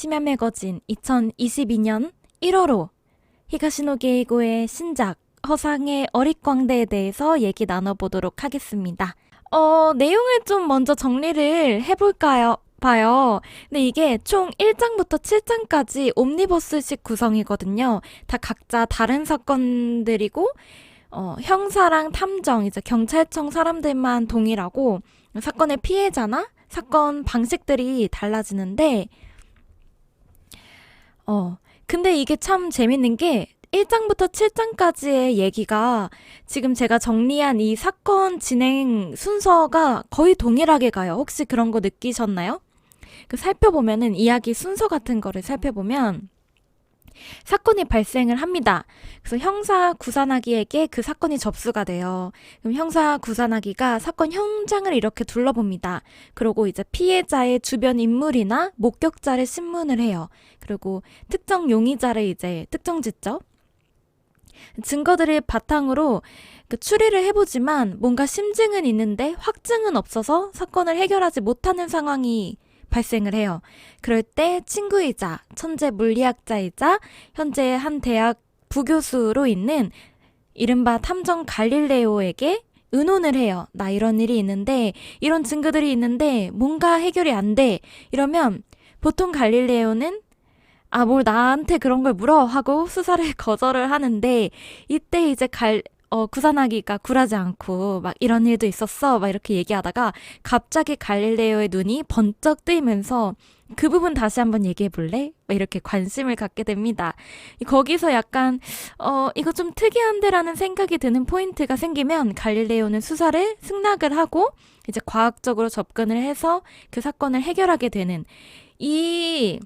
심야 매거진 2022년 1월호 히가시노 게이고의 신작 허상의 어릿광대에 대해서 얘기 나눠보도록 하겠습니다. 내용을 좀 먼저 정리를 해볼까요? 봐요. 근데 이게 총 1장부터 7장까지 옴니버스식 구성이거든요. 다 각자 다른 사건들이고 형사랑 탐정, 이제 경찰청 사람들만 동일하고 사건의 피해자나 사건 방식들이 달라지는데 근데 이게 참 재밌는 게 1장부터 7장까지의 얘기가 지금 제가 정리한 이 사건 진행 순서가 거의 동일하게 가요. 혹시 그런 거 느끼셨나요? 살펴보면은 이야기 순서 같은 거를 살펴보면 사건이 발생을 합니다. 그래서 형사 구산하기에게 그 사건이 접수가 돼요. 그럼 형사 구산하기가 사건 현장을 이렇게 둘러봅니다. 그리고 이제 피해자의 주변 인물이나 목격자를 신문을 해요. 그리고 특정 용의자를 이제 특정 짓죠. 증거들을 바탕으로 추리를 해보지만 뭔가 심증은 있는데 확증은 없어서 사건을 해결하지 못하는 상황이 발생을 해요. 그럴 때 친구이자 천재 물리학자이자 현재 한 대학 부교수로 있는 이른바 탐정 갈릴레오에게 의논을 해요. 나 이런 일이 있는데 이런 증거들이 있는데 뭔가 해결이 안 돼. 이러면 보통 갈릴레오는 뭘 나한테 그런 걸 물어 하고 수사를 거절을 하는데 이때 이제 구산하기가 굴하지 않고 막 이런 일도 있었어 막 이렇게 얘기하다가 갑자기 갈릴레오의 눈이 번쩍 뜨이면서 그 부분 다시 한번 얘기해 볼래? 막 이렇게 관심을 갖게 됩니다. 거기서 약간 이거 좀 특이한데라는 생각이 드는 포인트가 생기면 갈릴레오는 수사를 승낙을 하고 이제 과학적으로 접근을 해서 그 사건을 해결하게 되는 이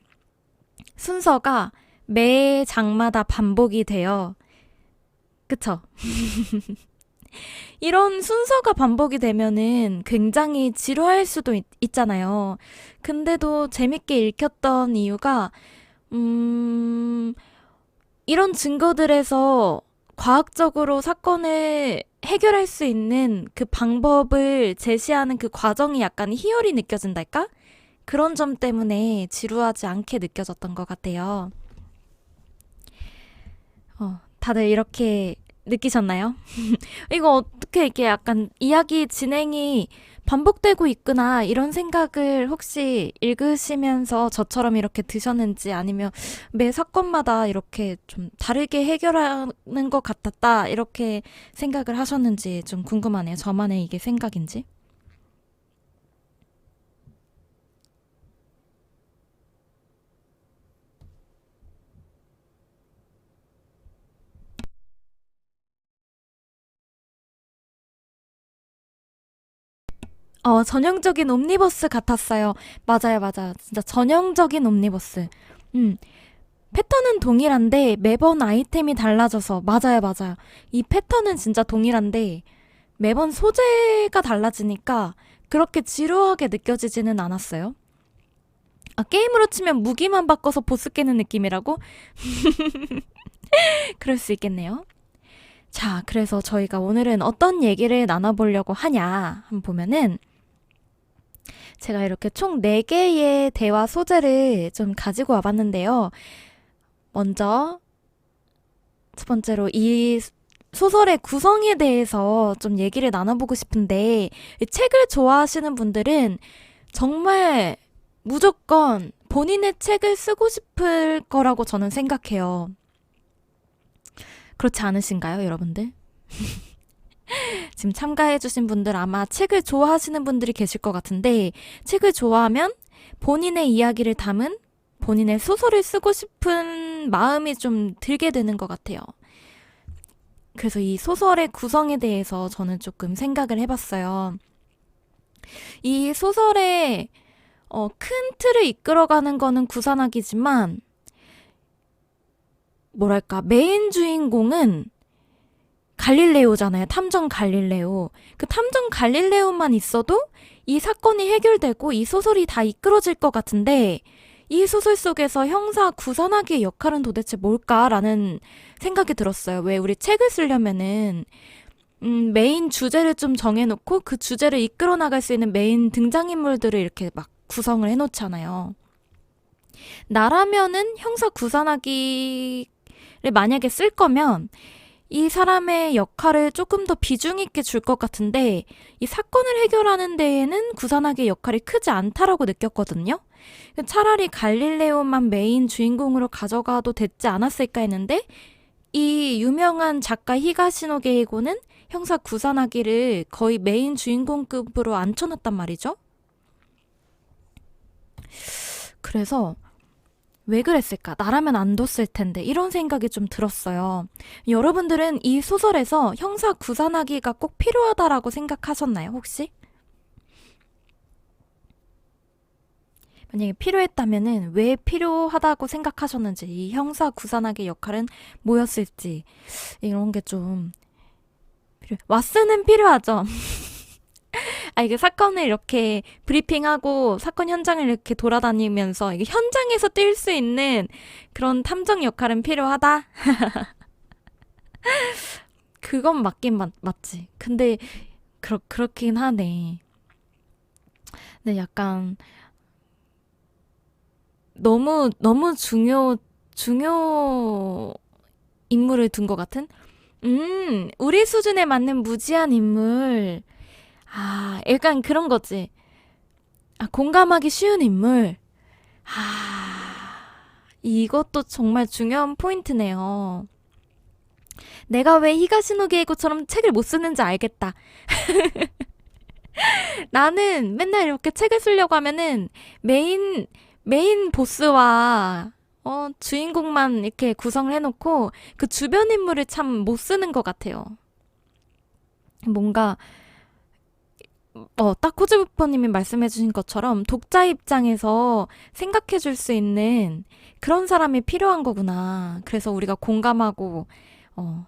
순서가 매 장마다 반복이 돼요. 그쵸? 이런 순서가 반복이 되면은 굉장히 지루할 수도 있잖아요. 근데도 재밌게 읽혔던 이유가, 이런 증거들에서 과학적으로 사건을 해결할 수 있는 그 방법을 제시하는 그 과정이 약간 희열이 느껴진달까? 그런 점 때문에 지루하지 않게 느껴졌던 것 같아요. 다들 이렇게 느끼셨나요? 이거 어떻게 이렇게 약간 이야기 진행이 반복되고 있구나 이런 생각을 혹시 읽으시면서 저처럼 이렇게 드셨는지 아니면 매 사건마다 이렇게 좀 다르게 해결하는 것 같았다 이렇게 생각을 하셨는지 좀 궁금하네요. 저만의 이게 생각인지. 전형적인 옴니버스 같았어요. 맞아요, 맞아요. 진짜 전형적인 옴니버스. 음, 패턴은 동일한데 매번 아이템이 달라져서, 맞아요, 맞아요. 이 패턴은 진짜 동일한데 매번 소재가 달라지니까 그렇게 지루하게 느껴지지는 않았어요. 게임으로 치면 무기만 바꿔서 보스 깨는 느낌이라고? 그럴 수 있겠네요. 자, 그래서 저희가 오늘은 어떤 얘기를 나눠보려고 하냐, 한번 보면은, 제가 이렇게 총 4개의 대화 소재를 좀 가지고 와봤는데요. 먼저 첫 번째로 이 소설의 구성에 대해서 좀 얘기를 나눠보고 싶은데 이 책을 좋아하시는 분들은 정말 무조건 본인의 책을 쓰고 싶을 거라고 저는 생각해요. 그렇지 않으신가요, 여러분들? 지금 참가해주신 분들 아마 책을 좋아하시는 분들이 계실 것 같은데 책을 좋아하면 본인의 이야기를 담은 본인의 소설을 쓰고 싶은 마음이 좀 들게 되는 것 같아요. 그래서 이 소설의 구성에 대해서 저는 조금 생각을 해봤어요. 이 소설의 큰 틀을 이끌어가는 거는 구산학이지만 뭐랄까 메인 주인공은 갈릴레오잖아요. 탐정 갈릴레오. 그 탐정 갈릴레오만 있어도 이 사건이 해결되고 이 소설이 다 이끌어질 것 같은데 이 소설 속에서 형사 구산하기의 역할은 도대체 뭘까라는 생각이 들었어요. 왜 우리 책을 쓰려면은 메인 주제를 좀 정해놓고 그 주제를 이끌어 나갈 수 있는 메인 등장인물들을 이렇게 막 구성을 해놓잖아요. 나라면은 형사 구산하기를 만약에 쓸 거면 이 사람의 역할을 조금 더 비중 있게 줄 것 같은데 이 사건을 해결하는 데에는 구산하기의 역할이 크지 않다라고 느꼈거든요. 차라리 갈릴레오만 메인 주인공으로 가져가도 됐지 않았을까 했는데 이 유명한 작가 히가시노 게이고는 형사 구산하기를 거의 메인 주인공급으로 앉혀놨단 말이죠. 그래서 왜 그랬을까? 나라면 안 뒀을 텐데 이런 생각이 좀 들었어요. 여러분들은 이 소설에서 형사 구산하기가 꼭 필요하다라고 생각하셨나요, 혹시? 만약에 필요했다면은 왜 필요하다고 생각하셨는지, 이 형사 구산하기 역할은 뭐였을지 이런 게 좀 왓슨은 필요하죠. 이게 사건을 이렇게 브리핑하고 사건 현장을 이렇게 돌아다니면서 이게 현장에서 뛸 수 있는 그런 탐정 역할은 필요하다. 그건 맞지. 근데 그렇긴 하네. 근데 약간 너무 중요 인물을 둔 것 같은? 우리 수준에 맞는 무지한 인물. 약간 그런 거지. 공감하기 쉬운 인물. 이것도 정말 중요한 포인트네요. 내가 왜 히가시노 게이고처럼 책을 못 쓰는지 알겠다. 나는 맨날 이렇게 책을 쓰려고 하면은 메인 보스와 주인공만 이렇게 구성을 해놓고 그 주변 인물을 참 못 쓰는 것 같아요. 뭔가 딱 코즈부퍼님이 말씀해주신 것처럼 독자 입장에서 생각해줄 수 있는 그런 사람이 필요한 거구나. 그래서 우리가 공감하고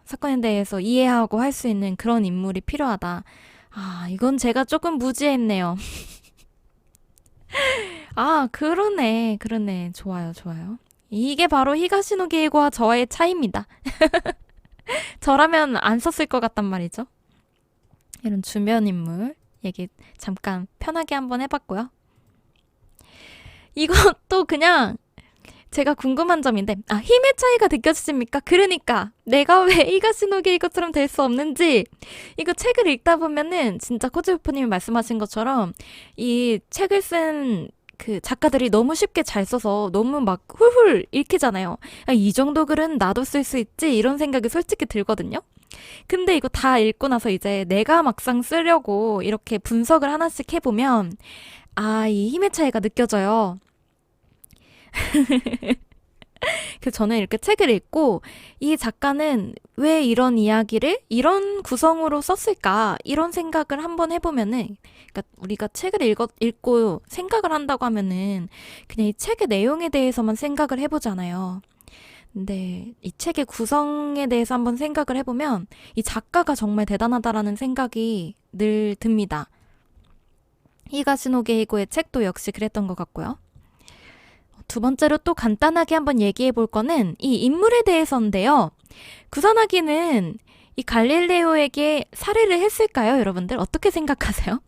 사건에 대해서 이해하고 할 수 있는 그런 인물이 필요하다. 이건 제가 조금 무지했네요. 그러네. 좋아요. 이게 바로 히가시노 게이고와 저의 차이입니다. 저라면 안 썼을 것 같단 말이죠. 이런 주변 인물 얘기 잠깐 편하게 한번 해봤고요. 이것도 그냥 제가 궁금한 점인데 힘의 차이가 느껴지십니까? 그러니까 내가 왜 히가시노 게이고처럼 될 수 없는지 이거 책을 읽다 보면은 진짜 코즈부퍼님이 말씀하신 것처럼 이 책을 쓴 그 작가들이 너무 쉽게 잘 써서 너무 막 훌훌 읽히잖아요. 이 정도 글은 나도 쓸 수 있지 이런 생각이 솔직히 들거든요. 근데 이거 다 읽고 나서 이제 내가 막상 쓰려고 이렇게 분석을 하나씩 해보면 이 힘의 차이가 느껴져요. 그래서 저는 이렇게 책을 읽고 이 작가는 왜 이런 이야기를 이런 구성으로 썼을까 이런 생각을 한번 해보면은 그러니까 우리가 책을 읽고 생각을 한다고 하면은 그냥 이 책의 내용에 대해서만 생각을 해보잖아요. 근데 이 책의 구성에 대해서 한번 생각을 해보면 이 작가가 정말 대단하다라는 생각이 늘 듭니다. 히가시노 게이고의 책도 역시 그랬던 것 같고요. 두 번째로 또 간단하게 한번 얘기해 볼 거는 이 인물에 대해서인데요. 구산하기는 이 갈릴레오에게 살해를 했을까요, 여러분들? 어떻게 생각하세요?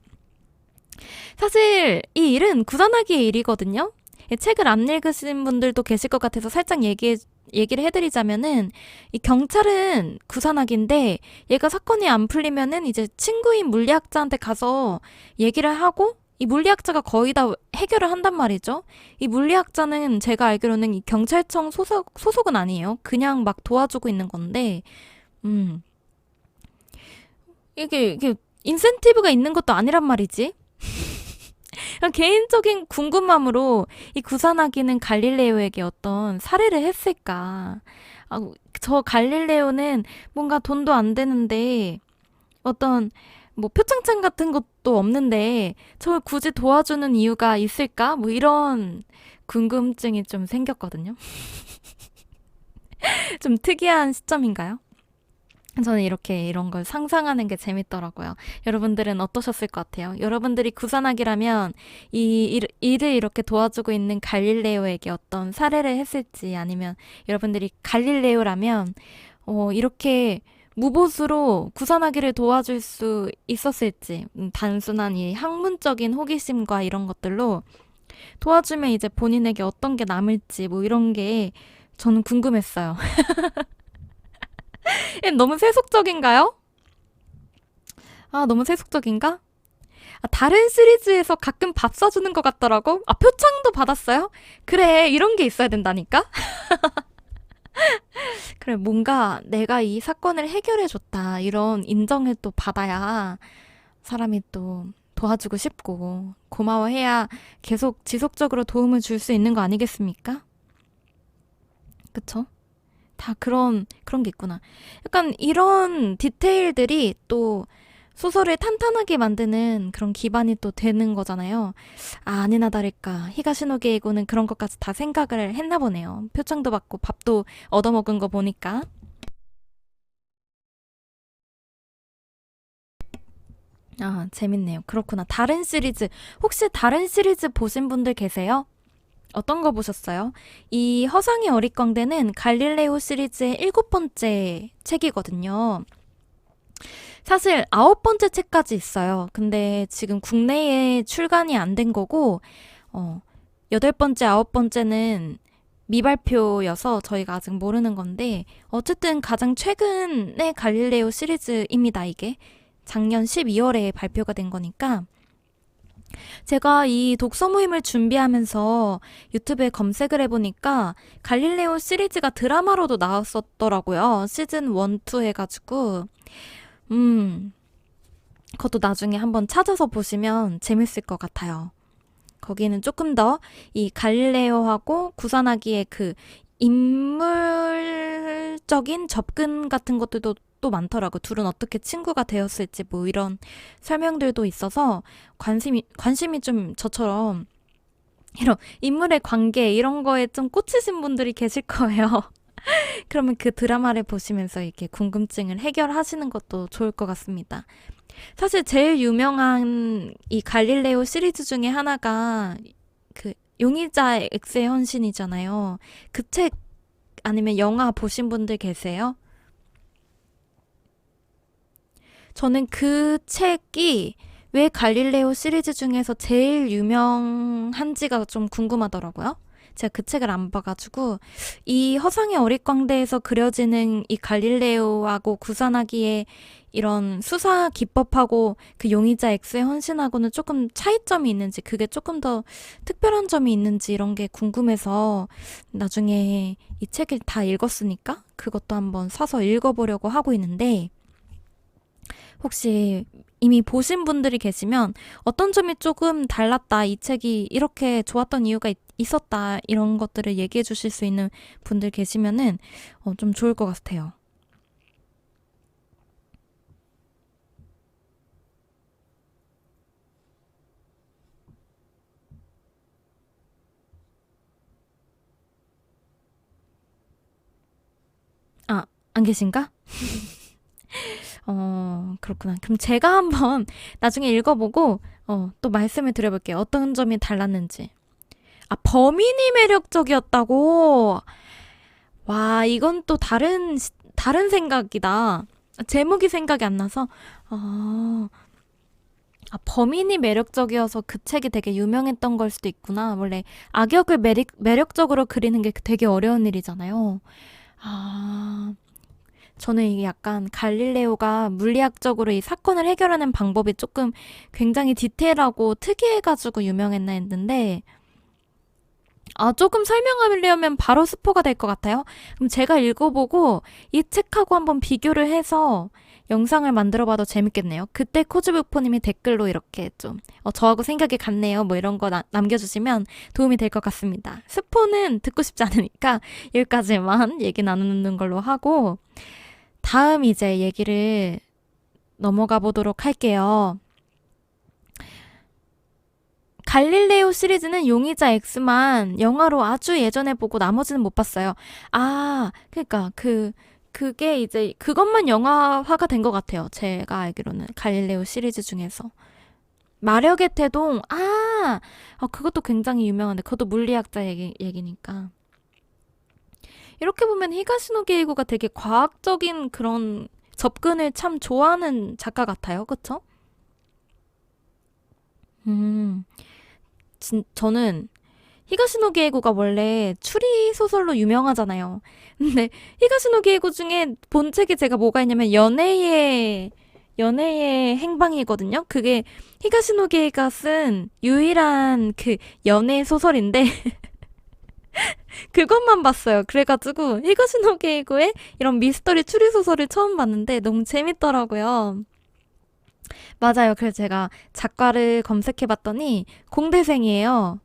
사실 이 일은 구산하기의 일이거든요. 이 책을 안 읽으신 분들도 계실 것 같아서 살짝 얘기를 해드리자면은 이 경찰은 구산하기인데 얘가 사건이 안 풀리면은 이제 친구인 물리학자한테 가서 얘기를 하고 이 물리학자가 거의 다 해결을 한단 말이죠. 이 물리학자는 제가 알기로는 이 경찰청 소속은 아니에요. 그냥 막 도와주고 있는 건데, 이게 인센티브가 있는 것도 아니란 말이지. 개인적인 궁금함으로 이 구산하기는 갈릴레오에게 어떤 살해를 했을까? 저 갈릴레오는 뭔가 돈도 안 되는데 어떤 뭐 표창장 같은 것도 없는데 저를 굳이 도와주는 이유가 있을까? 뭐 이런 궁금증이 좀 생겼거든요. 좀 특이한 시점인가요? 저는 이렇게 이런 걸 상상하는 게 재밌더라고요. 여러분들은 어떠셨을 것 같아요? 여러분들이 구산하기라면 이 일을 이렇게 도와주고 있는 갈릴레오에게 어떤 살해를 했을지 아니면 여러분들이 갈릴레오라면 이렇게 무보수로 구산하기를 도와줄 수 있었을지 단순한 이 학문적인 호기심과 이런 것들로 도와주면 이제 본인에게 어떤 게 남을지 뭐 이런 게 저는 궁금했어요. 너무 세속적인가요? 아, 너무 세속적인가? 아, 다른 시리즈에서 가끔 밥 사주는 것 같더라고. 아, 표창도 받았어요? 그래, 이런 게 있어야 된다니까? 그래, 뭔가 내가 이 사건을 해결해줬다. 이런 인정을 또 받아야 사람이 또 도와주고 싶고, 고마워해야 계속 지속적으로 도움을 줄 수 있는 거 아니겠습니까? 그쵸? 다 그런 게 있구나. 약간 이런 디테일들이 또 소설을 탄탄하게 만드는 그런 기반이 또 되는 거잖아요. 아, 아니나 다를까. 히가시노게이고는 그런 것까지 다 생각을 했나 보네요. 표창도 받고 밥도 얻어먹은 거 보니까. 아, 재밌네요. 그렇구나. 다른 시리즈, 혹시 다른 시리즈 보신 분들 계세요? 어떤 거 보셨어요? 이 허상의 어릿광대는 갈릴레오 시리즈의 일곱 번째 책이거든요. 사실 아홉 번째 책까지 있어요. 근데 지금 국내에 출간이 안 된 거고, 여덟 번째, 아홉 번째는 미발표여서 저희가 아직 모르는 건데, 어쨌든 가장 최근의 갈릴레오 시리즈입니다, 이게. 작년 12월에 발표가 된 거니까. 제가 이 독서 모임을 준비하면서 유튜브에 검색을 해보니까 갈릴레오 시리즈가 드라마로도 나왔었더라고요. 시즌 1, 2 해가지고. 음, 그것도 나중에 한번 찾아서 보시면 재밌을 것 같아요. 거기는 조금 더 이 갈릴레오하고 구산하기의 그 인물적인 접근 같은 것들도 또 많더라고. 둘은 어떻게 친구가 되었을지 뭐 이런 설명들도 있어서 관심이 좀 저처럼 이런 인물의 관계 이런 거에 좀 꽂히신 분들이 계실 거예요. 그러면 그 드라마를 보시면서 이렇게 궁금증을 해결하시는 것도 좋을 것 같습니다. 사실 제일 유명한 이 갈릴레오 시리즈 중에 하나가 그 용의자 X의 헌신이잖아요. 그 책 아니면 영화 보신 분들 계세요? 저는 그 책이 왜 갈릴레오 시리즈 중에서 제일 유명한지가 좀 궁금하더라고요. 제가 그 책을 안 봐가지고 이 허상의 어릿광대에서 그려지는 이 갈릴레오하고 구산하기의 이런 수사 기법하고 그 용의자 X의 헌신하고는 조금 차이점이 있는지 그게 조금 더 특별한 점이 있는지 이런 게 궁금해서 나중에 이 책을 다 읽었으니까 그것도 한번 사서 읽어보려고 하고 있는데 혹시 이미 보신 분들이 계시면 어떤 점이 조금 달랐다, 이 책이 이렇게 좋았던 이유가 있었다, 이런 것들을 얘기해 주실 수 있는 분들 계시면은 좀 좋을 것 같아요. 아, 안 계신가? 그렇구나. 그럼 제가 한번 나중에 읽어보고 또 말씀을 드려볼게요. 어떤 점이 달랐는지. 아, 범인이 매력적이었다고? 와, 이건 또 다른 생각이다. 제목이 생각이 안 나서, 아, 범인이 매력적이어서 그 책이 되게 유명했던 걸 수도 있구나. 원래 악역을 매력적으로 그리는 게 되게 어려운 일이잖아요. 아, 저는 이게 약간 갈릴레오가 물리학적으로 이 사건을 해결하는 방법이 조금 굉장히 디테일하고 특이해가지고 유명했나 했는데, 아, 조금 설명하려면 바로 스포가 될 것 같아요. 그럼 제가 읽어보고 이 책하고 한번 비교를 해서 영상을 만들어봐도 재밌겠네요. 그때 코즈부포님이 댓글로 이렇게 좀 저하고 생각이 같네요. 뭐 이런 거 남겨주시면 도움이 될 것 같습니다. 스포는 듣고 싶지 않으니까 여기까지만 얘기 나누는 걸로 하고 다음 이제 얘기를 넘어가 보도록 할게요. 갈릴레오 시리즈는 용의자 X만 영화로 아주 예전에 보고 나머지는 못 봤어요. 아, 그러니까 그게 이제 그것만 영화화가 된 것 같아요. 제가 알기로는 갈릴레오 시리즈 중에서. 마력의 태동, 그것도 굉장히 유명한데 그것도 물리학자 얘기니까. 이렇게 보면 히가시노 게이고가 되게 과학적인 그런 접근을 참 좋아하는 작가 같아요. 그쵸? 음, 저는 히가시노 게이고가 원래 추리 소설로 유명하잖아요. 근데 히가시노 게이고 중에 본책이 제가 뭐가 있냐면 연애의 행방이거든요. 그게 히가시노 게이가 쓴 유일한 그 연애 소설인데 그것만 봤어요. 그래가지고 히가시노 게이고의 이런 미스터리 추리 소설을 처음 봤는데 너무 재밌더라고요. 맞아요. 그래서 제가 작가를 검색해봤더니 공대생이에요.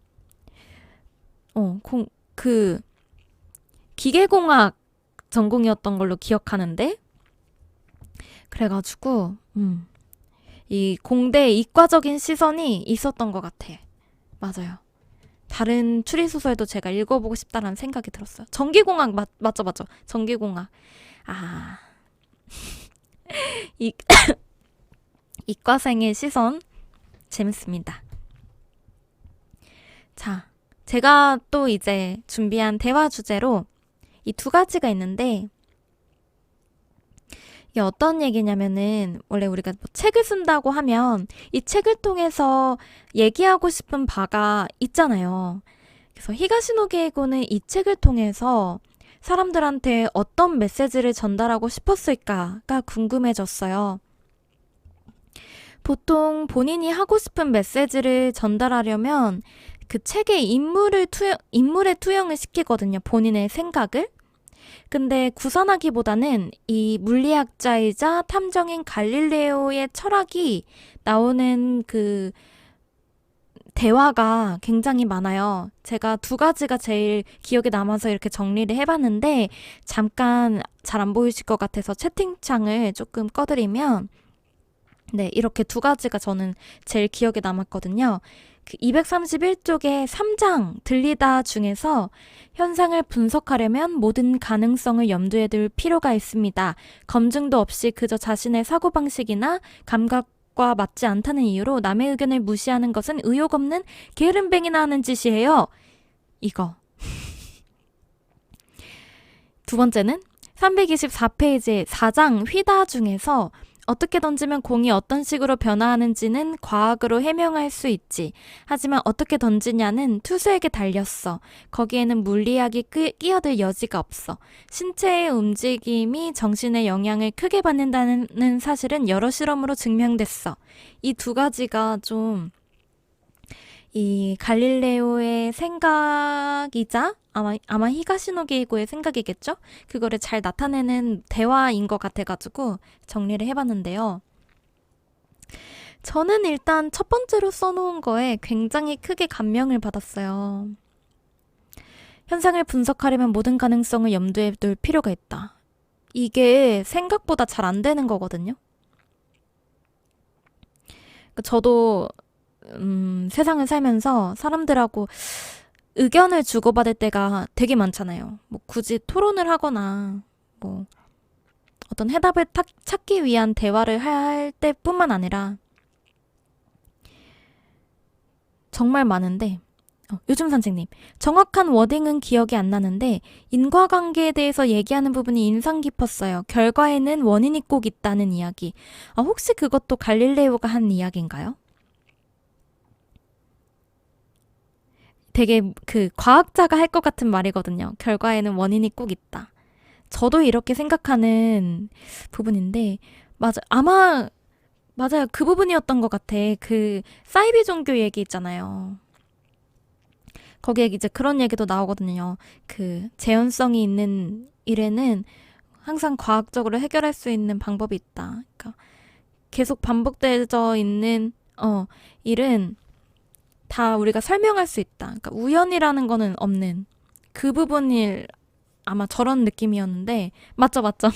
어, 그 기계공학 전공이었던 걸로 기억하는데 그래가지고 이 공대 이과적인 시선이 있었던 것 같아. 맞아요. 다른 추리소설도 제가 읽어보고 싶다라는 생각이 들었어요. 전기공학 맞죠, 맞죠. 전기공학. 아, 이, 이과생의 시선 재밌습니다. 자, 제가 또 이제 준비한 대화 주제로 이 두 가지가 있는데 이게 어떤 얘기냐면은 원래 우리가 뭐 책을 쓴다고 하면 이 책을 통해서 얘기하고 싶은 바가 있잖아요. 그래서 히가시노 게이고는 이 책을 통해서 사람들한테 어떤 메시지를 전달하고 싶었을까가 궁금해졌어요. 보통 본인이 하고 싶은 메시지를 전달하려면 그 책의 인물에 투영을 시키거든요. 본인의 생각을. 근데 구선하기보다는 이 물리학자이자 탐정인 갈릴레오의 철학이 나오는 그 대화가 굉장히 많아요. 제가 두 가지가 제일 기억에 남아서 이렇게 정리를 해봤는데 잠깐 잘 안 보이실 것 같아서 채팅창을 조금 꺼드리면 네, 이렇게 두 가지가 저는 제일 기억에 남았거든요. 그 231쪽의 3장 들리다 중에서 현상을 분석하려면 모든 가능성을 염두에 둘 필요가 있습니다. 검증도 없이 그저 자신의 사고방식이나 감각과 맞지 않다는 이유로 남의 의견을 무시하는 것은 의욕 없는 게으름뱅이나 하는 짓이에요. 이거. 두 번째는 324페이지 4장 휘다 중에서 어떻게 던지면 공이 어떤 식으로 변화하는지는 과학으로 해명할 수 있지. 하지만 어떻게 던지냐는 투수에게 달렸어. 거기에는 물리학이 끼어들 여지가 없어. 신체의 움직임이 정신의 영향을 크게 받는다는 사실은 여러 실험으로 증명됐어. 이 두 가지가 좀 이 갈릴레오의 생각이자 아마 히가시노 게이고의 생각이겠죠? 그거를 잘 나타내는 대화인 것 같아가지고 정리를 해봤는데요. 저는 일단 첫 번째로 써놓은 거에 굉장히 크게 감명을 받았어요. 현상을 분석하려면 모든 가능성을 염두에 둘 필요가 있다. 이게 생각보다 잘 안 되는 거거든요. 저도 세상을 살면서 사람들하고 의견을 주고받을 때가 되게 많잖아요. 뭐 굳이 토론을 하거나 뭐 어떤 해답을 찾기 위한 대화를 할 때뿐만 아니라 정말 많은데 요즘 선생님 정확한 워딩은 기억이 안 나는데 인과관계에 대해서 얘기하는 부분이 인상 깊었어요. 결과에는 원인이 꼭 있다는 이야기. 혹시 그것도 갈릴레오가 한 이야기인가요? 되게 그 과학자가 할 것 같은 말이거든요. 결과에는 원인이 꼭 있다. 저도 이렇게 생각하는 부분인데 맞아요. 그 부분이었던 것 같아. 그 사이비 종교 얘기 있잖아요. 거기에 이제 그런 얘기도 나오거든요. 그 재현성이 있는 일에는 항상 과학적으로 해결할 수 있는 방법이 있다. 그러니까 계속 반복되어 있는 일은 다 우리가 설명할 수 있다. 그러니까 우연이라는 거는 없는 그 부분이 아마 저런 느낌이었는데 맞죠, 맞죠?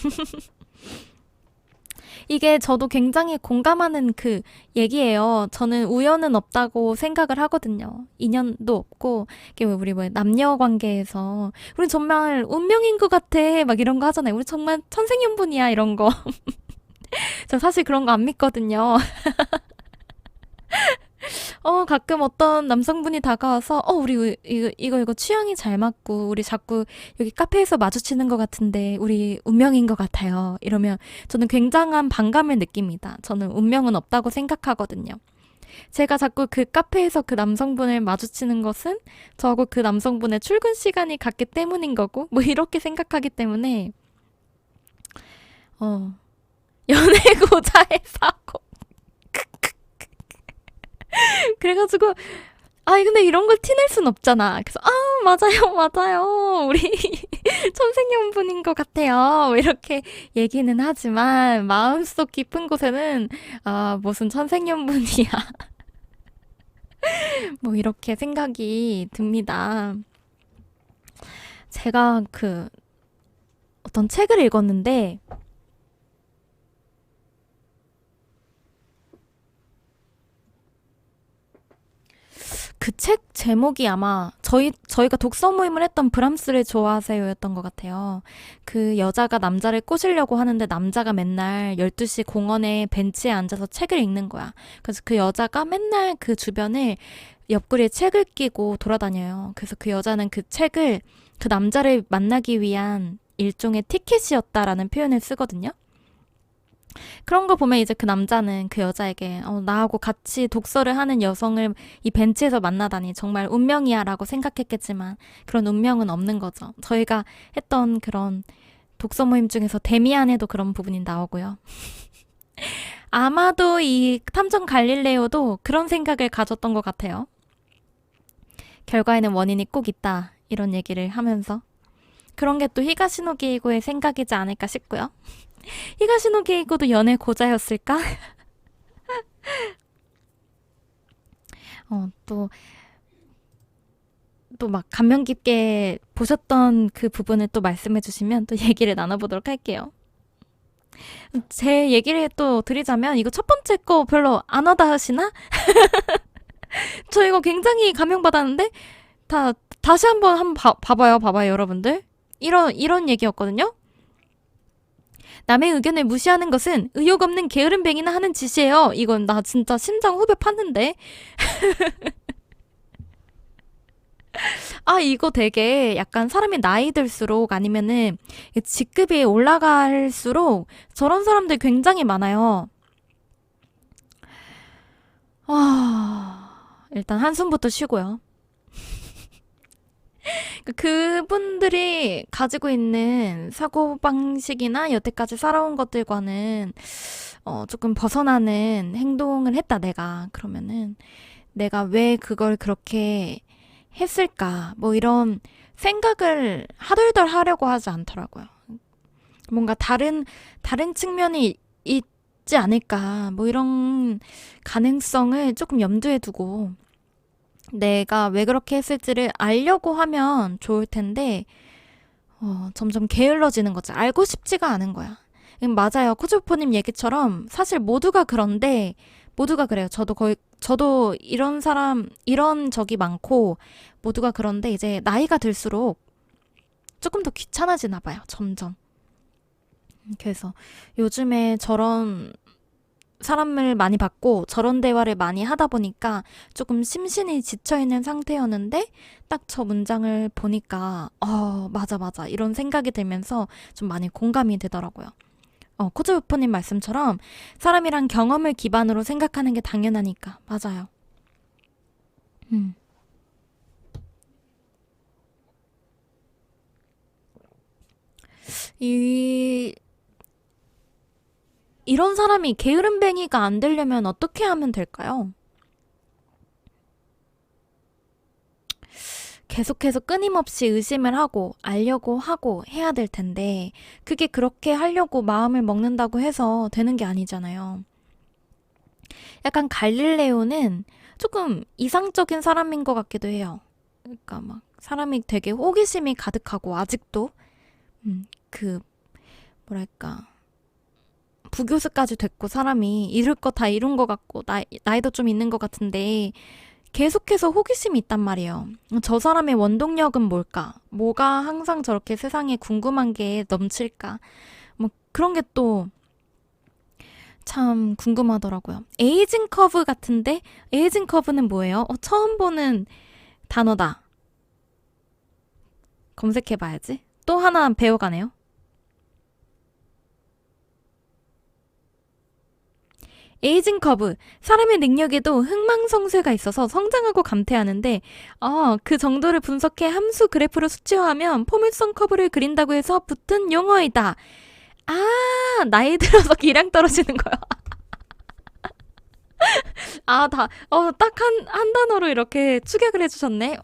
이게 저도 굉장히 공감하는 그 얘기예요. 저는 우연은 없다고 생각을 하거든요. 인연도 없고 이게 우리 뭐 남녀 관계에서 우리 정말 운명인 것 같아 막 이런 거 하잖아요. 우리 정말 천생연분이야 이런 거. 저 사실 그런 거 안 믿거든요. 가끔 어떤 남성분이 다가와서, 우리 이거 취향이 잘 맞고, 우리 자꾸 여기 카페에서 마주치는 것 같은데, 우리 운명인 것 같아요. 이러면 저는 굉장한 반감을 느낍니다. 저는 운명은 없다고 생각하거든요. 제가 자꾸 그 카페에서 그 남성분을 마주치는 것은 저하고 그 남성분의 출근 시간이 같기 때문인 거고, 뭐 이렇게 생각하기 때문에, 어, 연애고자의 사고. 그래가지고, 아니, 근데 이런 걸 티낼 순 없잖아. 그래서, 맞아요, 맞아요. 우리 천생연분인 것 같아요. 뭐 이렇게 얘기는 하지만, 마음속 깊은 곳에는, 무슨 천생연분이야. 뭐 이렇게 생각이 듭니다. 제가 어떤 책을 읽었는데, 그 책 제목이 아마 저희가 독서 모임을 했던 브람스를 좋아하세요였던 것 같아요. 그 여자가 남자를 꼬시려고 하는데 남자가 맨날 12시 공원에 벤치에 앉아서 책을 읽는 거야. 그래서 그 여자가 맨날 그 주변을 옆구리에 책을 끼고 돌아다녀요. 그래서 그 여자는 그 책을 그 남자를 만나기 위한 일종의 티켓이었다라는 표현을 쓰거든요. 그런 거 보면 이제 그 남자는 그 여자에게 나하고 같이 독서를 하는 여성을 이 벤치에서 만나다니 정말 운명이야 라고 생각했겠지만 그런 운명은 없는 거죠. 저희가 했던 그런 독서 모임 중에서 데미안에도 그런 부분이 나오고요. 아마도 이 탐정 갈릴레오도 그런 생각을 가졌던 것 같아요. 결과에는 원인이 꼭 있다 이런 얘기를 하면서 그런 게 또 히가시노 게이고의 생각이지 않을까 싶고요. 히가시노 게이고도 연애 고자였을까? 또 막 감명 깊게 보셨던 그 부분을 또 말씀해 주시면 또 얘기를 나눠보도록 할게요. 제 얘기를 또 드리자면 이거 첫 번째 거 별로 안 와닿으시나? 저 이거 굉장히 감명받았는데 다시 한번 봐봐요 여러분들. 이런 얘기였거든요. 남의 의견을 무시하는 것은 의욕 없는 게으름뱅이나 하는 짓이에요. 이건 나 진짜 심장 후벼 팠는데. 이거 되게 약간 사람이 나이 들수록 아니면은 직급이 올라갈수록 저런 사람들 굉장히 많아요. 일단 한숨부터 쉬고요. 그분들이 가지고 있는 사고방식이나 여태까지 살아온 것들과는 조금 벗어나는 행동을 했다, 내가. 그러면은 내가 왜 그걸 그렇게 했을까? 뭐 이런 생각을 하덜덜 하려고 하지 않더라고요. 뭔가 다른 측면이 있지 않을까? 뭐 이런 가능성을 조금 염두에 두고 내가 왜 그렇게 했을지를 알려고 하면 좋을 텐데, 점점 게을러지는 거지. 알고 싶지가 않은 거야. 맞아요. 코즈오퍼님 얘기처럼 사실 모두가 그런데, 모두가 그래요. 저도 이런 적이 많고, 모두가 그런데 이제 나이가 들수록 조금 더 귀찮아지나 봐요. 점점. 그래서 요즘에 저런 사람을 많이 봤고 저런 대화를 많이 하다 보니까 조금 심신이 지쳐있는 상태였는데 딱 저 문장을 보니까 맞아 이런 생각이 들면서 좀 많이 공감이 되더라고요. 코즈오프님 말씀처럼 사람이란 경험을 기반으로 생각하는 게 당연하니까 맞아요. 음. 이 이런 사람이 게으름뱅이가 안 되려면 어떻게 하면 될까요? 계속해서 끊임없이 의심을 하고 알려고 하고 해야 될 텐데 그게 그렇게 하려고 마음을 먹는다고 해서 되는 게 아니잖아요. 약간 갈릴레오는 조금 이상적인 사람인 것 같기도 해요. 그러니까 막 사람이 되게 호기심이 가득하고 아직도 그 뭐랄까 부교수까지 됐고 사람이 이룰 거 다 이룬 것 같고 나이도 좀 있는 것 같은데 계속해서 호기심이 있단 말이에요. 저 사람의 원동력은 뭘까? 뭐가 항상 저렇게 세상에 궁금한 게 넘칠까? 뭐 그런 게 또 참 궁금하더라고요. 에이징 커브 같은데 에이징 커브는 뭐예요? 처음 보는 단어다. 검색해봐야지. 또 하나 배워가네요. 에이징 커브. 사람의 능력에도 흥망성쇠가 있어서 성장하고 감퇴하는데, 그 정도를 분석해 함수 그래프로 수치화하면 포물선 커브를 그린다고 해서 붙은 용어이다. 나이 들어서 기량 떨어지는 거야. 딱 한 단어로 이렇게 축약을 해주셨네.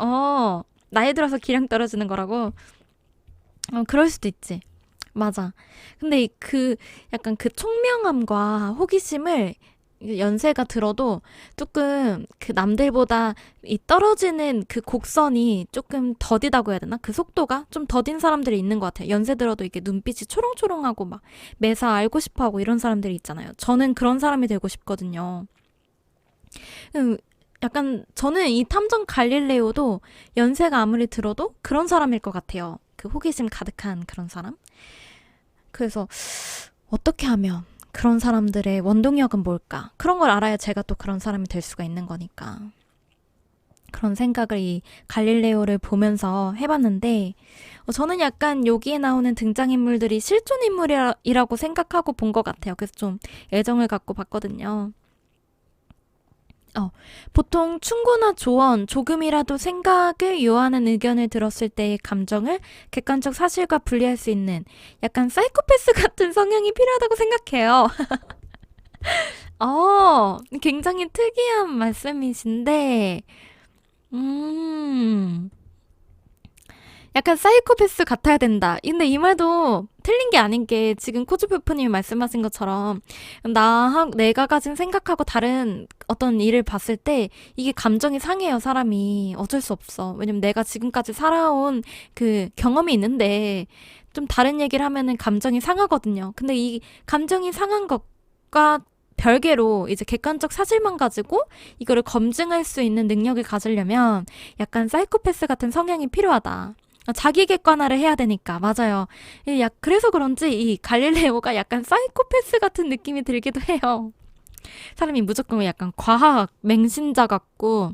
나이 들어서 기량 떨어지는 거라고. 그럴 수도 있지. 맞아. 근데 약간 그 총명함과 호기심을 연세가 들어도 조금 그 남들보다 이 떨어지는 그 곡선이 조금 더디다고 해야 되나? 그 속도가 좀 더딘 사람들이 있는 것 같아요. 연세 들어도 이게 눈빛이 초롱초롱하고 막 매사 알고 싶어 하고 이런 사람들이 있잖아요. 저는 그런 사람이 되고 싶거든요. 약간 저는 이 탐정 갈릴레오도 연세가 아무리 들어도 그런 사람일 것 같아요. 그 호기심 가득한 그런 사람. 그래서 어떻게 하면 그런 사람들의 원동력은 뭘까? 그런 걸 알아야 제가 또 그런 사람이 될 수가 있는 거니까. 그런 생각을 이 갈릴레오를 보면서 해봤는데 저는 약간 여기에 나오는 등장인물들이 실존 인물이라고 생각하고 본 것 같아요. 그래서 좀 애정을 갖고 봤거든요. 보통 충고나 조언, 조금이라도 생각을 요하는 의견을 들었을 때의 감정을 객관적 사실과 분리할 수 있는 약간 사이코패스 같은 성향이 필요하다고 생각해요. 굉장히 특이한 말씀이신데, 약간 사이코패스 같아야 된다. 근데 이 말도 틀린 게 아닌 게 지금 코즈프프님이 말씀하신 것처럼 내가 가진 생각하고 다른 어떤 일을 봤을 때 이게 감정이 상해요, 사람이. 어쩔 수 없어. 왜냐면 내가 지금까지 살아온 그 경험이 있는데 좀 다른 얘기를 하면은 감정이 상하거든요. 근데 이 감정이 상한 것과 별개로 이제 객관적 사실만 가지고 이거를 검증할 수 있는 능력을 가지려면 약간 사이코패스 같은 성향이 필요하다. 자기 객관화를 해야 되니까. 맞아요. 그래서 그런지 이 갈릴레오가 약간 사이코패스 같은 느낌이 들기도 해요. 사람이 무조건 약간 과학 맹신자 같고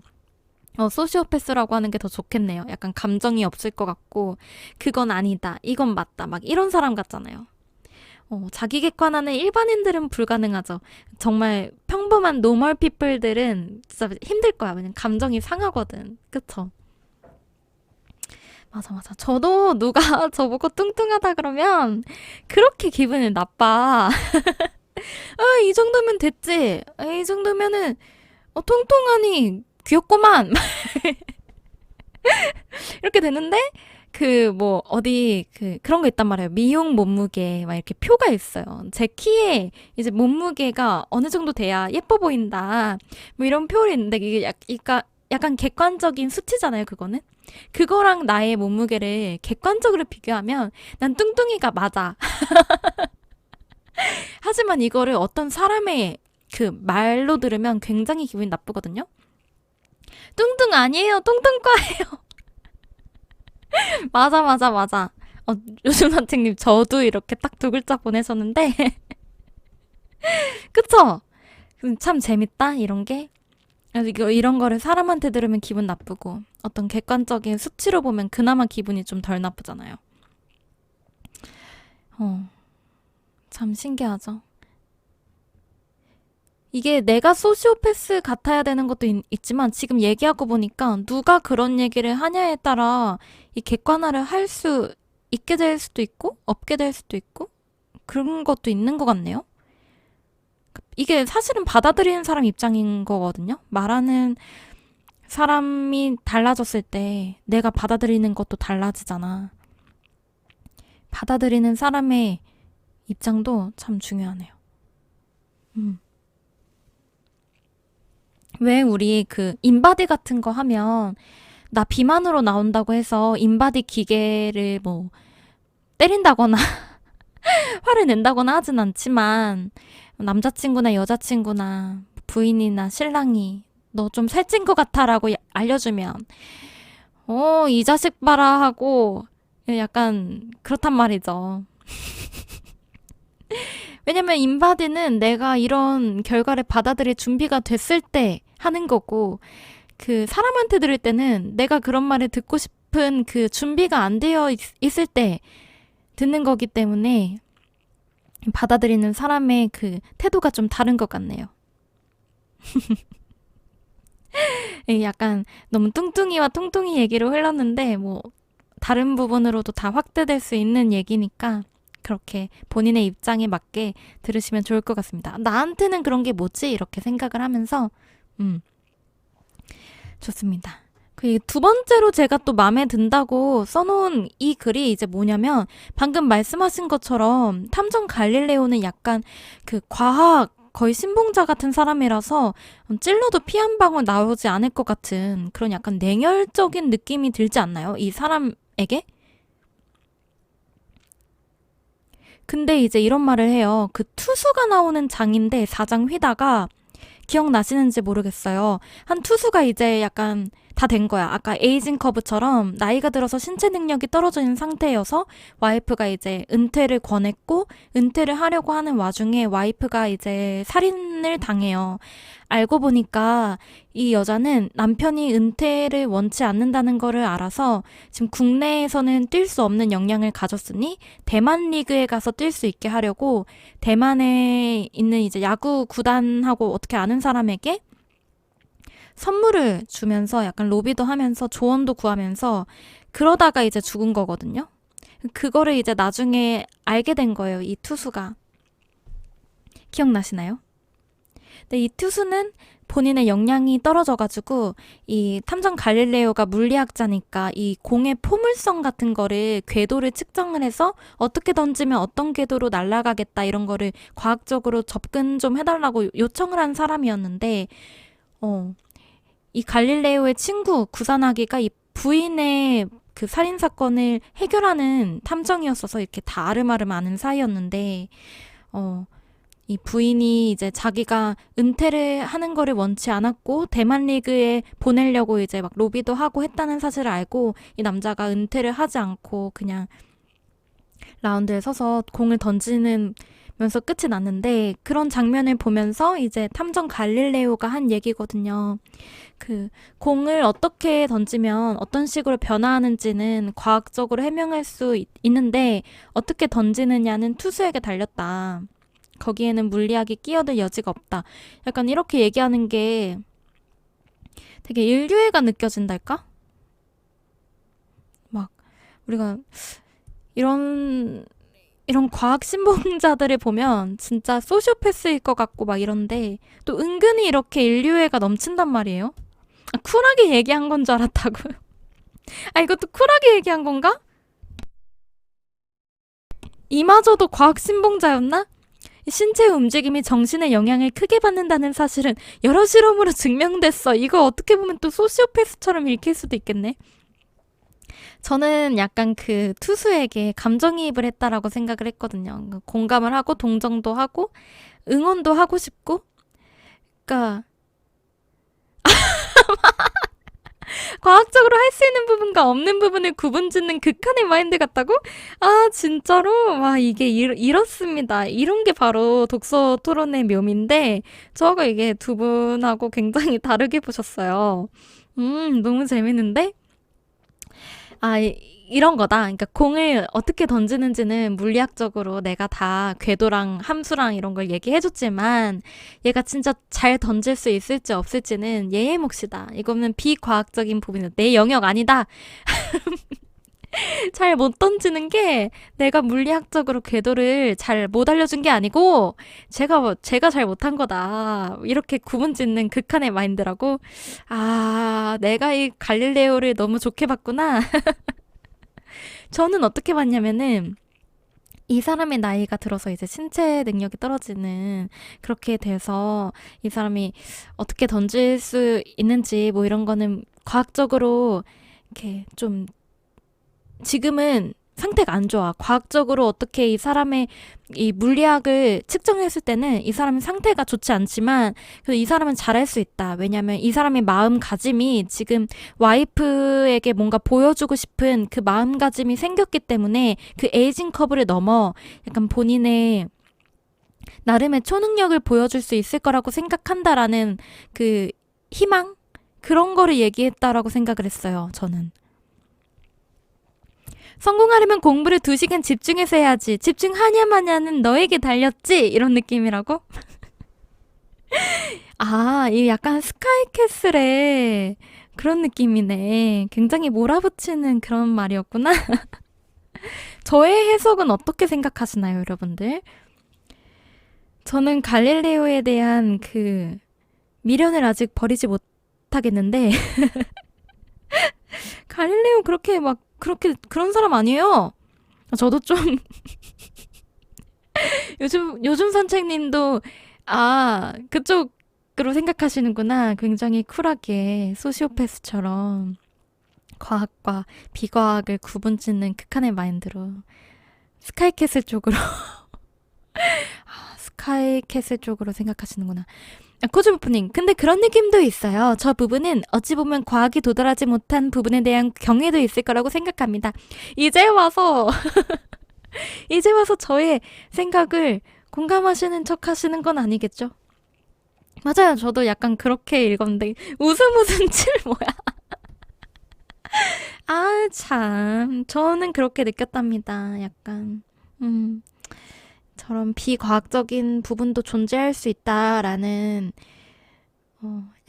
소시오패스라고 하는 게 더 좋겠네요. 약간 감정이 없을 것 같고 그건 아니다. 이건 맞다. 막 이런 사람 같잖아요. 자기 객관화는 일반인들은 불가능하죠. 정말 평범한 노멀 피플들은 진짜 힘들 거야. 왜냐면 감정이 상하거든. 그쵸? 맞아. 저도 누가 저보고 뚱뚱하다 그러면 그렇게 기분이 나빠. 이 정도면 됐지. 이 정도면은 통통하니 귀엽구만. 이렇게 되는데 어디 그런 거 있단 말이에요. 미용 몸무게 막 이렇게 표가 있어요. 제 키에 이제 몸무게가 어느 정도 돼야 예뻐 보인다. 뭐 이런 표가 있는데 이게 약간 객관적인 수치잖아요, 그거는. 그거랑 나의 몸무게를 객관적으로 비교하면 난 뚱뚱이가 맞아. 하지만 이거를 어떤 사람의 그 말로 들으면 굉장히 기분이 나쁘거든요. 뚱뚱 아니에요. 뚱뚱과예요. 맞아. 요즘 선생님 저도 이렇게 딱 두 글자 보내셨는데 그쵸? 참 재밌다 이런 게. 이런 거를 사람한테 들으면 기분 나쁘고 어떤 객관적인 수치로 보면 그나마 기분이 좀 덜 나쁘잖아요. 참 신기하죠. 이게 내가 소시오패스 같아야 되는 것도 있지만 지금 얘기하고 보니까 누가 그런 얘기를 하냐에 따라 이 객관화를 할 수 있게 될 수도 있고 없게 될 수도 있고 그런 것도 있는 것 같네요. 이게 사실은 받아들이는 사람 입장인 거거든요. 말하는 사람이 달라졌을 때 내가 받아들이는 것도 달라지잖아. 받아들이는 사람의 입장도 참 중요하네요. 왜 우리 인바디 같은 거 하면 나 비만으로 나온다고 해서 인바디 기계를 뭐 때린다거나 화를 낸다거나 하진 않지만 남자친구나 여자친구나 부인이나 신랑이 너 좀 살찐 것 같아라고 알려주면 이 자식 봐라 하고 약간 그렇단 말이죠. 왜냐면 인바디는 내가 이런 결과를 받아들일 준비가 됐을 때 하는 거고 그 사람한테 들을 때는 내가 그런 말을 듣고 싶은 그 준비가 안 되어 있을 때 듣는 거기 때문에 받아들이는 사람의 그 태도가 좀 다른 것 같네요. 약간 너무 뚱뚱이와 뚱뚱이 얘기로 흘렀는데 뭐 다른 부분으로도 다 확대될 수 있는 얘기니까 그렇게 본인의 입장에 맞게 들으시면 좋을 것 같습니다. 나한테는 그런 게 뭐지? 이렇게 생각을 하면서 좋습니다. 그리고 두 번째로 제가 또 마음에 든다고 써놓은 이 글이 이제 뭐냐면 방금 말씀하신 것처럼 탐정 갈릴레오는 약간 그 과학 거의 신봉자 같은 사람이라서 찔러도 피 한 방울 나오지 않을 것 같은 그런 약간 냉혈적인 느낌이 들지 않나요? 이 사람에게? 근데 이제 이런 말을 해요. 그 투수가 나오는 장인데 사장 휘다가 기억나시는지 모르겠어요. 한 투수가 이제 약간 다 된 거야. 아까 에이징 커브처럼 나이가 들어서 신체 능력이 떨어져 있는 상태여서 와이프가 이제 은퇴를 권했고 은퇴를 하려고 하는 와중에 와이프가 이제 살인을 당해요. 알고 보니까 이 여자는 남편이 은퇴를 원치 않는다는 거를 알아서 지금 국내에서는 뛸 수 없는 역량을 가졌으니 대만 리그에 가서 뛸 수 있게 하려고 대만에 있는 이제 야구 구단하고 어떻게 아는 사람에게 선물을 주면서 약간 로비도 하면서 조언도 구하면서 그러다가 이제 죽은 거거든요. 그거를 이제 나중에 알게 된 거예요. 이 투수가. 기억나시나요? 근데 이 투수는 본인의 역량이 떨어져가지고 이 탐정 갈릴레오가 물리학자니까 이 공의 포물선 같은 거를 궤도를 측정을 해서 어떻게 던지면 어떤 궤도로 날아가겠다 이런 거를 과학적으로 접근 좀 해달라고 요청을 한 사람이었는데 이 갈릴레오의 친구 구사나기가 이 부인의 그 살인 사건을 해결하는 탐정이었어서 이렇게 다 아름아름 아는 사이였는데 이 부인이 이제 자기가 은퇴를 하는 거를 원치 않았고 대만 리그에 보내려고 이제 막 로비도 하고 했다는 사실을 알고 이 남자가 은퇴를 하지 않고 그냥 라운드에 서서 공을 던지는 면서 끝이 났는데 그런 장면을 보면서 이제 탐정 갈릴레오가 한 얘기거든요. 그 공을 어떻게 던지면 어떤 식으로 변화하는지는 과학적으로 해명할 수 있는데 어떻게 던지느냐는 투수에게 달렸다. 거기에는 물리학이 끼어들 여지가 없다. 약간 이렇게 얘기하는 게 되게 인류애가 느껴진달까? 막 우리가 이런 과학 신봉자들을 보면 진짜 소시오패스일 것 같고 막 이런데 또 은근히 이렇게 인류애가 넘친단 말이에요. 쿨하게 얘기한 건 줄 알았다고요. 이것도 쿨하게 얘기한 건가? 이마저도 과학 신봉자였나? 신체의 움직임이 정신의 영향을 크게 받는다는 사실은 여러 실험으로 증명됐어. 이거 어떻게 보면 또 소시오패스처럼 읽힐 수도 있겠네. 저는 약간 그 투수에게 감정이입을 했다라고 생각을 했거든요. 공감을 하고 동정도 하고 응원도 하고 싶고 그러니까 과학적으로 할 수 있는 부분과 없는 부분을 구분짓는 극한의 마인드 같다고? 진짜로? 와, 이게 이렇습니다. 이런 게 바로 독서 토론의 묘미인데, 저하고 이게 두 분하고 굉장히 다르게 보셨어요. 너무 재밌는데? 이런 거다. 그러니까 공을 어떻게 던지는지는 물리학적으로 내가 다 궤도랑 함수랑 이런 걸 얘기해줬지만 얘가 진짜 잘 던질 수 있을지 없을지는 얘의 몫이다. 이거는 비과학적인 부분이다. 내 영역 아니다. 잘 못 던지는 게 내가 물리학적으로 궤도를 잘 못 알려준 게 아니고 제가 잘 못한 거다. 이렇게 구분짓는 극한의 마인드라고. 내가 이 갈릴레오를 너무 좋게 봤구나. 저는 어떻게 봤냐면은 이 사람의 나이가 들어서 이제 신체 능력이 떨어지는 그렇게 돼서 이 사람이 어떻게 던질 수 있는지 뭐 이런 거는 과학적으로 이렇게 좀 지금은 상태가 안 좋아. 과학적으로 어떻게 이 사람의 이 물리학을 측정했을 때는 이 사람의 상태가 좋지 않지만 그래도 이 사람은 잘할 수 있다. 왜냐면 이 사람의 마음가짐이 지금 와이프에게 뭔가 보여주고 싶은 그 마음가짐이 생겼기 때문에 그 에이징 커브를 넘어 약간 본인의 나름의 초능력을 보여줄 수 있을 거라고 생각한다라는 그 희망? 그런 거를 얘기했다라고 생각을 했어요. 저는. 성공하려면 공부를 2시간 집중해서 해야지. 집중하냐 마냐는 너에게 달렸지. 이런 느낌이라고? 이 약간 스카이캐슬의 그런 느낌이네. 굉장히 몰아붙이는 그런 말이었구나. 저의 해석은 어떻게 생각하시나요, 여러분들? 저는 갈릴레오에 대한 그 미련을 아직 버리지 못하겠는데, 갈릴레오 그렇게 막, 그렇게, 그런 사람 아니에요. 저도 좀, 요즘 선생님도, 그쪽으로 생각하시는구나. 굉장히 쿨하게, 소시오패스처럼, 과학과 비과학을 구분 짓는 극한의 마인드로, 스카이캐슬 쪽으로, 스카이캐슬 쪽으로 생각하시는구나. 코즈부프님, 근데 그런 느낌도 있어요. 저 부분은 어찌 보면 과학이 도달하지 못한 부분에 대한 경외도 있을 거라고 생각합니다. 이제 와서, 이제 와서 저의 생각을 공감하시는 척 하시는 건 아니겠죠? 맞아요. 저도 약간 그렇게 읽었는데, 웃음 칠 뭐야. 참. 저는 그렇게 느꼈답니다. 약간, 음, 저런 비과학적인 부분도 존재할 수 있다라는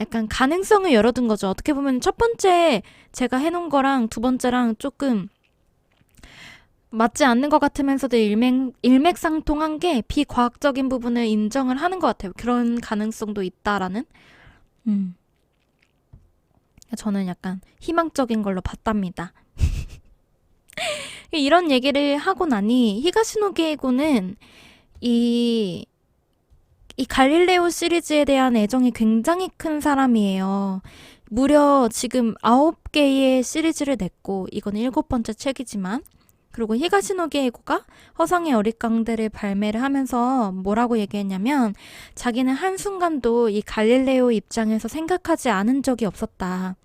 약간 가능성을 열어둔 거죠. 어떻게 보면 첫 번째 제가 해놓은 거랑 두 번째랑 조금 맞지 않는 것 같으면서도 일맥상통한 게 비과학적인 부분을 인정을 하는 것 같아요. 그런 가능성도 있다라는. 음. 저는 약간 희망적인 걸로 봤답니다. 이런 얘기를 하고 나니 히가시노 게이고는 이 갈릴레오 시리즈에 대한 애정이 굉장히 큰 사람이에요. 무려 지금 9개의 시리즈를 냈고, 이건 7번째 책이지만, 그리고 히가시노 게이고가 허상의 어릿광대를 발매를 하면서 뭐라고 얘기했냐면, 자기는 한순간도 이 갈릴레오 입장에서 생각하지 않은 적이 없었다.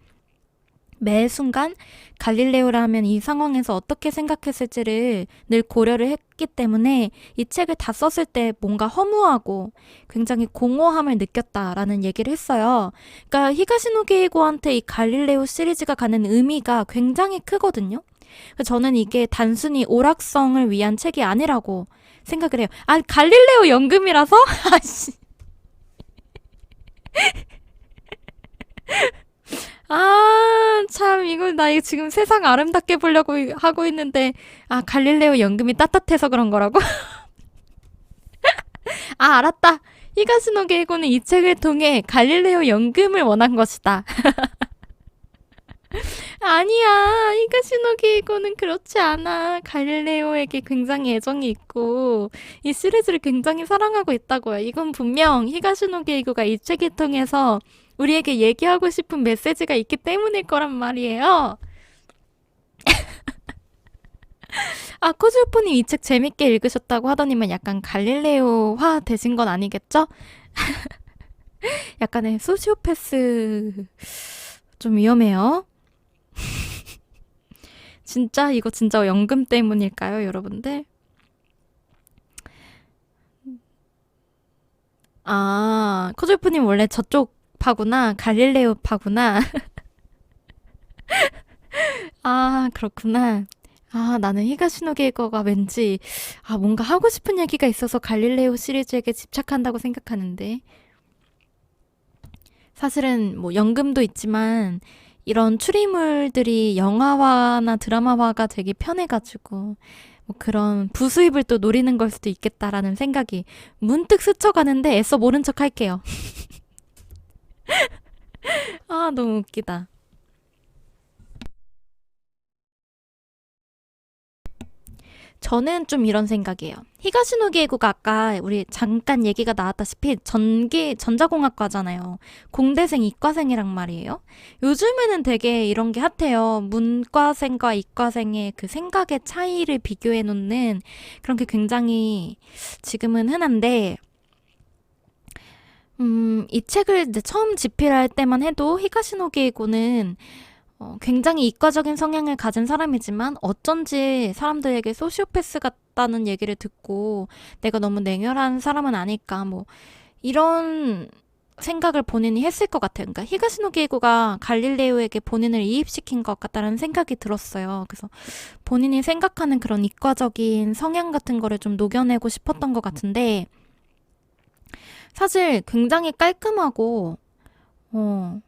매 순간 갈릴레오라면 이 상황에서 어떻게 생각했을지를 늘 고려를 했기 때문에 이 책을 다 썼을 때 뭔가 허무하고 굉장히 공허함을 느꼈다라는 얘기를 했어요. 그러니까 히가시노 게이고한테 이 갈릴레오 시리즈가 가는 의미가 굉장히 크거든요. 저는 이게 단순히 오락성을 위한 책이 아니라고 생각을 해요. 갈릴레오 연금이라서? 아씨. 참, 이거 지금 세상 아름답게 보려고 하고 있는데, 갈릴레오 연금이 따뜻해서 그런 거라고? 알았다. 히가시노 게이고는 이 책을 통해 갈릴레오 연금을 원한 것이다. 아니야. 히가시노 게이고는 그렇지 않아. 갈릴레오에게 굉장히 애정이 있고, 이 시리즈를 굉장히 사랑하고 있다고요. 이건 분명 히가시노 게이고가 이 책을 통해서 우리에게 얘기하고 싶은 메시지가 있기 때문일 거란 말이에요. 코즈오프님 이 책 재밌게 읽으셨다고 하더니만 약간 갈릴레오화 되신 건 아니겠죠? 약간의 소시오패스 좀 위험해요. 이거 진짜 연금 때문일까요, 여러분들? 코즈오프님 원래 저쪽 파구나. 갈릴레오 파구나. 그렇구나. 나는 히가시노 게이거가 왠지, 뭔가 하고 싶은 얘기가 있어서 갈릴레오 시리즈에게 집착한다고 생각하는데. 사실은 뭐 연금도 있지만, 이런 추리물들이 영화화나 드라마화가 되게 편해가지고, 뭐 그런 부수입을 또 노리는 걸 수도 있겠다라는 생각이 문득 스쳐가는데 애써 모른 척 할게요. 너무 웃기다. 저는 좀 이런 생각이에요. 히가시노 게이고가 아까 우리 잠깐 얘기가 나왔다시피 전자공학과잖아요. 공대생, 이과생이란 말이에요. 요즘에는 되게 이런 게 핫해요. 문과생과 이과생의 그 생각의 차이를 비교해 놓는 그런 게 굉장히 지금은 흔한데, 이 책을 이제 처음 집필할 때만 해도 히가시노 게이고는 굉장히 이과적인 성향을 가진 사람이지만 어쩐지 사람들에게 소시오패스 같다는 얘기를 듣고 내가 너무 냉혈한 사람은 아닐까 뭐 이런 생각을 본인이 했을 것 같아요. 그러니까 히가시노 게이고가 갈릴레오에게 본인을 이입시킨 것 같다라는 생각이 들었어요. 그래서 본인이 생각하는 그런 이과적인 성향 같은 거를 좀 녹여내고 싶었던 것 같은데 사실 굉장히 깔끔하고, 어,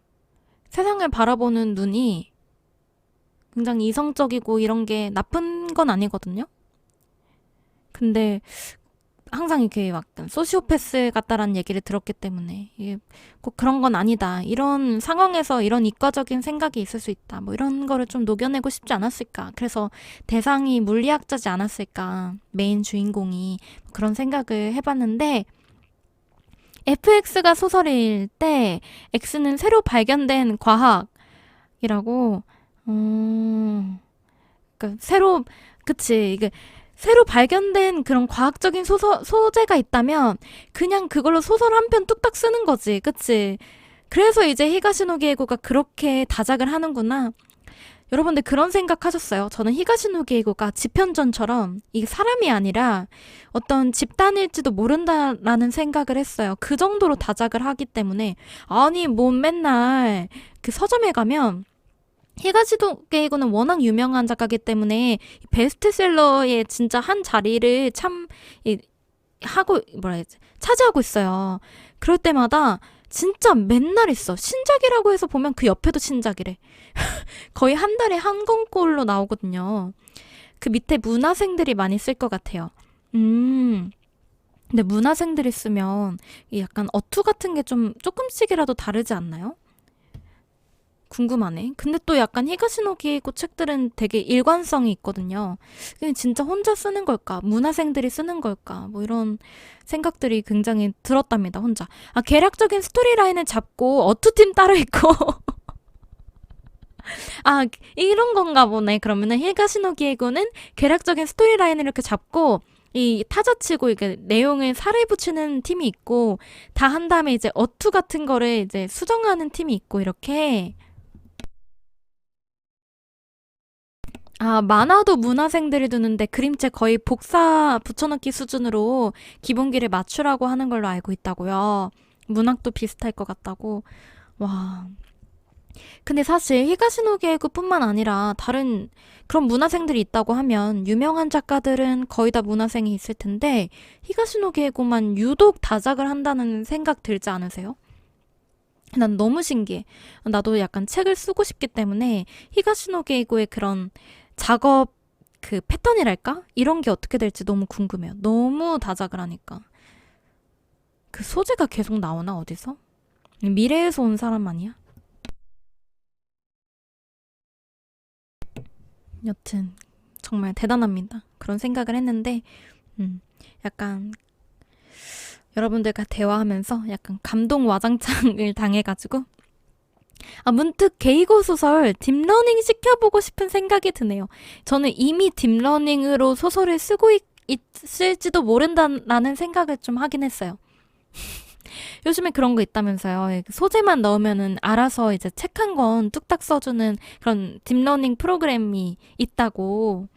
세상을 바라보는 눈이 굉장히 이성적이고 이런 게 나쁜 건 아니거든요. 근데 항상 이렇게 막 소시오패스 같다라는 얘기를 들었기 때문에 이게 꼭 그런 건 아니다. 이런 상황에서 이런 이과적인 생각이 있을 수 있다. 뭐 이런 거를 좀 녹여내고 싶지 않았을까. 그래서 대상이 물리학자지 않았을까. 메인 주인공이 그런 생각을 해봤는데 FX가 소설일 때 X는 새로 발견된 과학이라고 그러니까 그치 이게 새로 발견된 그런 과학적인 소재가 있다면 그냥 그걸로 소설 한 편 뚝딱 쓰는 거지. 그치? 그래서 이제 히가시노기에고가 그렇게 다작을 하는구나. 여러분들 그런 생각 하셨어요? 저는 히가시노기에고가 지편전처럼 이게 사람이 아니라 어떤 집단일지도 모른다라는 생각을 했어요. 그 정도로 다작을 하기 때문에 아니 뭐 맨날 그 서점에 가면 히가시노게이고는 워낙 유명한 작가이기 때문에 베스트셀러의 진짜 한 자리를 참 하고 뭐라 해야지 차지하고 있어요. 그럴 때마다 진짜 맨날 있어. 신작이라고 해서 보면 그 옆에도 신작이래. 거의 한 달에 한 권꼴로 나오거든요. 그 밑에 문화생들이 많이 쓸 것 같아요. 근데 문화생들이 쓰면 약간 어투 같은 게 좀 조금씩이라도 다르지 않나요? 궁금하네. 근데 또 약간 히가시노 기에고 책들은 되게 일관성이 있거든요. 그냥 진짜 혼자 쓰는 걸까? 문화생들이 쓰는 걸까? 뭐 이런 생각들이 굉장히 들었답니다, 혼자. 아, 개략적인 스토리라인을 잡고 어투팀 따로 있고. 아, 이런 건가 보네. 그러면은 히가시노 기에고는 개략적인 스토리라인을 이렇게 잡고 이 타자치고 이게 내용을 살을 붙이는 팀이 있고 다 한 다음에 이제 어투 같은 거를 이제 수정하는 팀이 있고 이렇게 아, 만화도 문화생들이 두는데 그림체 거의 복사 붙여넣기 수준으로 기본기를 맞추라고 하는 걸로 알고 있다고요. 문학도 비슷할 것 같다고. 와. 근데 사실 히가시노 게이구뿐만 아니라 다른 그런 문화생들이 있다고 하면 유명한 작가들은 거의 다 문화생이 있을 텐데 히가시노 게이구만 유독 다작을 한다는 생각 들지 않으세요? 난 너무 신기해. 나도 약간 책을 쓰고 싶기 때문에 히가시노 게이고의 그런 작업 그 패턴이랄까? 이런 게 어떻게 될지 너무 궁금해요. 너무 다작을 하니까. 그 소재가 계속 나오나 어디서? 미래에서 온 사람 아니야? 여튼 정말 대단합니다. 그런 생각을 했는데 약간 여러분들과 대화하면서 약간 감동 와장창을 당해가지고 아, 문득 게이고 소설 딥러닝 시켜보고 싶은 생각이 드네요. 저는 이미 딥러닝으로 소설을 쓰고 있을지도 모른다라는 생각을 좀 하긴 했어요. 요즘에 그런 거 있다면서요. 소재만 넣으면은 알아서 이제 책 한 권 뚝딱 써주는 그런 딥러닝 프로그램이 있다고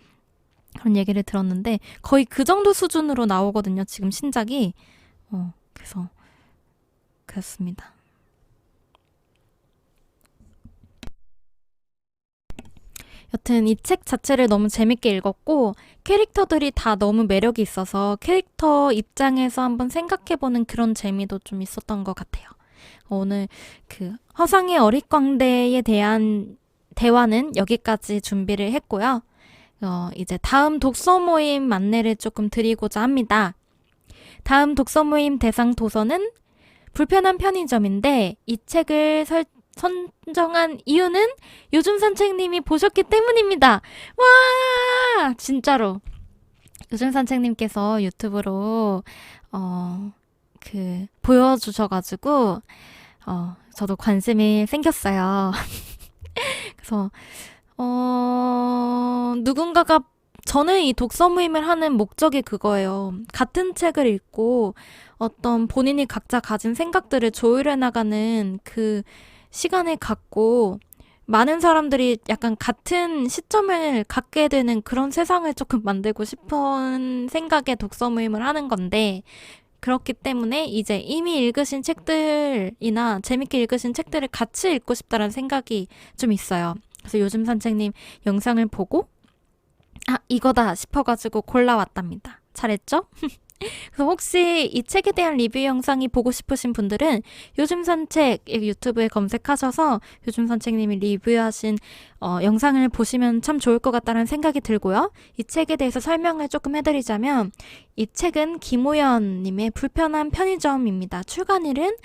그런 얘기를 들었는데 거의 그 정도 수준으로 나오거든요. 지금 신작이. 그래서 그렇습니다. 여튼 이 책 자체를 너무 재밌게 읽었고 캐릭터들이 다 너무 매력이 있어서 캐릭터 입장에서 한번 생각해보는 그런 재미도 좀 있었던 것 같아요. 오늘 그 허상의 어릿광대에 대한 대화는 여기까지 준비를 했고요. 이제 다음 독서 모임 안내를 조금 드리고자 합니다. 다음 독서 모임 대상 도서는 불편한 편의점인데 이 책을 선정한 이유는 요즘 산책님이 보셨기 때문입니다. 와! 진짜로. 요즘 산책님께서 유튜브로, 보여주셔가지고, 저도 관심이 생겼어요. 그래서, 누군가가, 저는 이 독서 모임을 하는 목적이 그거예요. 같은 책을 읽고 어떤 본인이 각자 가진 생각들을 조율해 나가는 그 시간을 갖고 많은 사람들이 약간 같은 시점을 갖게 되는 그런 세상을 조금 만들고 싶은 생각에 독서 모임을 하는 건데 그렇기 때문에 이제 이미 읽으신 책들이나 재밌게 읽으신 책들을 같이 읽고 싶다는 생각이 좀 있어요. 그래서 요즘 산책님 영상을 보고 아, 이거다 싶어가지고 골라왔답니다. 잘했죠? 그래서 혹시 이 책에 대한 리뷰 영상이 보고 싶으신 분들은 요즘 산책 유튜브에 검색하셔서 요즘 산책님이 리뷰하신 영상을 보시면 참 좋을 것 같다는 생각이 들고요. 이 책에 대해서 설명을 조금 해드리자면 이 책은 김우연님의 불편한 편의점입니다. 출간일은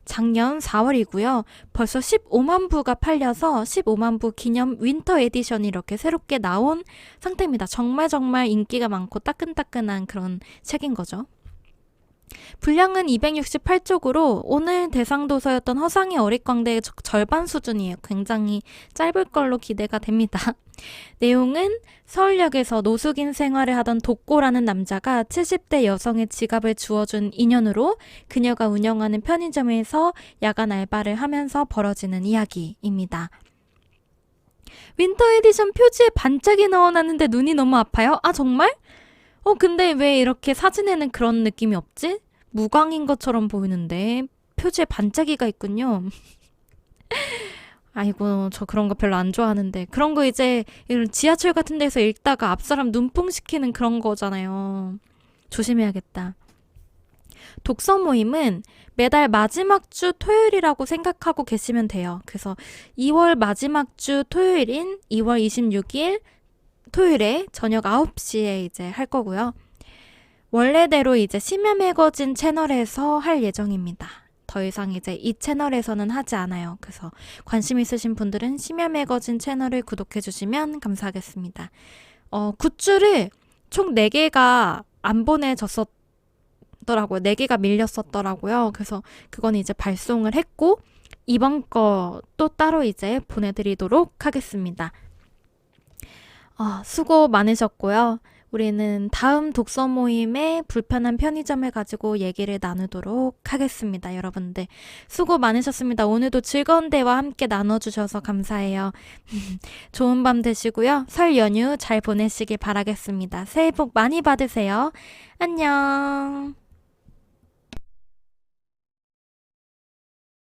작년 4월이고요. 벌써 15만 부가 팔려서 15만 부 기념 윈터 에디션이 이렇게 새롭게 나온 상태입니다. 정말 정말 인기가 많고 따끈따끈한 그런 책인 거죠. 분량은 268쪽으로 오늘 대상 도서였던 허상의 어릿광대의 절반 수준이에요. 굉장히 짧을 걸로 기대가 됩니다. 내용은 서울역에서 노숙인 생활을 하던 독고라는 남자가 70대 여성의 지갑을 주워준 인연으로 그녀가 운영하는 편의점에서 야간 알바를 하면서 벌어지는 이야기입니다. 윈터 에디션 표지에 반짝이 넣어놨는데 눈이 너무 아파요? 아 정말? 근데 왜 이렇게 사진에는 그런 느낌이 없지? 무광인 것처럼 보이는데 표지에 반짝이가 있군요. 아이고 저 그런 거 별로 안 좋아하는데 그런 거 이제 이런 지하철 같은 데서 읽다가 앞사람 눈뽕 시키는 그런 거잖아요. 조심해야겠다. 독서 모임은 매달 마지막 주 토요일이라고 생각하고 계시면 돼요. 그래서 2월 마지막 주 토요일인 2월 26일 토요일에 저녁 9시에 이제 할 거고요. 원래대로 이제 심야 매거진 채널에서 할 예정입니다. 더 이상 이제 이 채널에서는 하지 않아요. 그래서 관심 있으신 분들은 심야 매거진 채널을 구독해 주시면 감사하겠습니다. 굿즈를 총 4개가 안 보내졌었더라고요. 4개가 밀렸었더라고요. 그래서 그건 이제 발송을 했고 이번 거 또 따로 이제 보내드리도록 하겠습니다. 수고 많으셨고요. 우리는 다음 독서 모임에 불편한 편의점을 가지고 얘기를 나누도록 하겠습니다. 여러분들 수고 많으셨습니다. 오늘도 즐거운 대화 함께 나눠주셔서 감사해요. 좋은 밤 되시고요. 설 연휴 잘 보내시길 바라겠습니다. 새해 복 많이 받으세요. 안녕.